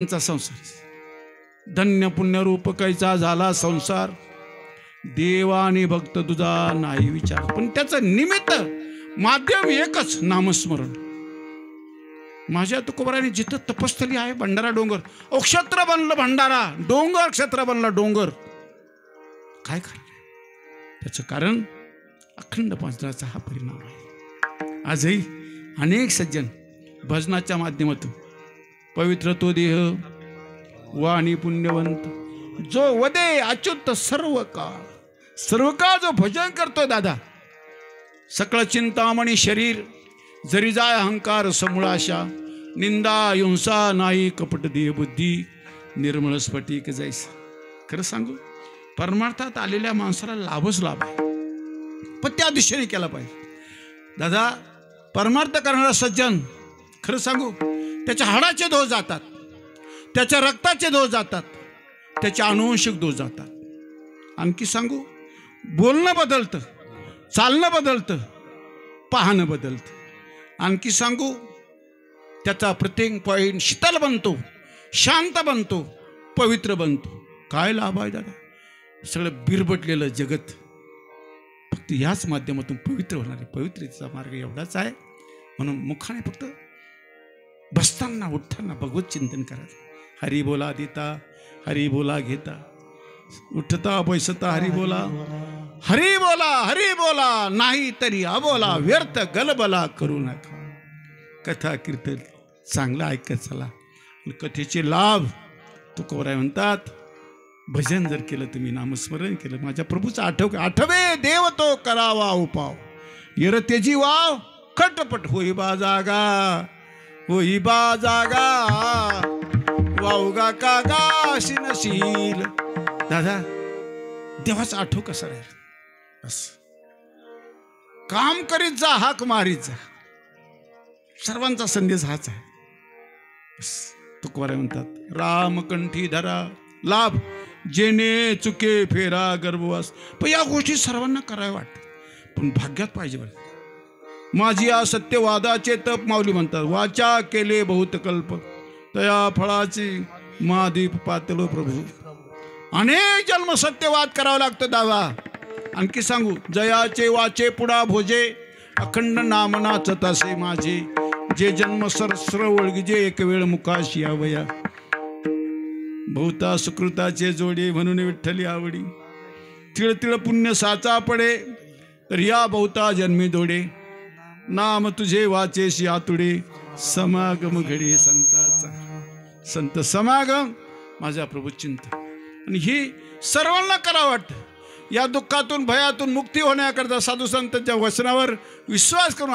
संसार धन्य पुण्यरूप कैचा झाला संसार, देवा आणि भक्त तुझा नाही विचार। पण त्याचं निमित्त माध्यम एकच, नामस्मरण। माझ्या तुकोबराने जिथं तपस्थली आहे भंडारा डोंगर, क्षत्र बनलं भंडारा डोंगर, क्षत्र बनला डोंगर। काय कारण त्याचं कारण अखंड भजनाचा हा परिणाम आहे। आजही अनेक सज्जन भजनाच्या माध्यमातून पवित्र तो देह वाणी पुण्यवंत, जो वदे अच्युत सर्व का जो भजन करतोय दादा, सकळ चिंतामणी शरीर जरी जाय अहंकार समूळाशा, निंदा हिंसा नाही कपट देह बुद्धी, निर्मळ स्फटिक जैसा। खरं सांगू, परमार्थात आलेल्या माणसाला लाभच लाभ आहे, पण त्या दिशेने केला पाहिजे। दादा, परमार्थ करणारा सज्जन खरं सांगू, त्याच्या हाडाचे दोष जातात, त्याच्या रक्ताचे दोष जातात, त्याचे अनुवंशिक दोष जातात। आणखी सांगू, बोलणं बदलतं, चालणं बदलतं, पाहणं बदलतं। आणखी सांगू, त्याचा प्रत्येक पॉइंट शीतल बनतो, शांत बनतो, पवित्र बनतो। काय लाभ आहे दादा? सगळं बिरबटलेलं जगत फक्त याच माध्यमातून पवित्र होणार आहे। पवित्रतेचा मार्ग एवढाच आहे, म्हणून मुखाने फक्त बसताना उठताना भगवत चिंतन करायचं। हरी बोला देता, हरी बोला घेता, उठता बैसता हरी बोला, हरी बोला, हरी बोला, नाही तरी अबोला, व्यर्थ गलबला करू नका। कथा कीर्तन चांगलं ऐकत चला। कथेचे लाभ तुकोबराय म्हणतात, भजन जर केलं, तुम्ही नामस्मरण केलं, माझ्या प्रभूचा आठवे देव तो करावा उपाव, येर तेजी वाव खटपट होई बा जागा, होई बा जागा, वावगा कागा शिनशील। दादा, देवाचा आठव कसा राहील? बस काम करीत जा, हाक मारीत जा, सर्वांचा संदेश हाच आहे। बस तुकोबराय म्हणतात, रामकंठी धरा लाभ, जेने चुके फेरा गर्भवास। पण या गोष्टी सर्वांना कराव्या वाटतात, पण भाग्यात पाहिजे बरं। माझी या सत्यवादाचे तप माऊली म्हणतात, वाचा केले बहुत कल्प, तया फळाची महादीप पातलो प्रभू। अनेक जन्म सत्यवाद करावा लागतो दावा। आणखी सांगू, जयाचे वाचे पुढा भोजे, अखंड नामनाच तसे माझे, जे जन्म सरस्र ओळगीजे एक वेळ मुखाशी यावया, बहुता सुकृताचे जोडे म्हणून विठ्ठली आवडी, तिळ तिळ पुण्य साचा पडे, तर या बहुता जन्मी दोडे, नाम तुझे वाचेशी आतुडे, समागम घडे संताचा। संत समागम माझ्या प्रभू चिंतन, आणि ही सर्वांना करावं वाटतं। या दुःखातून भयातून मुक्ती होण्याकरता साधू संतांच्या वचनावर विश्वास करून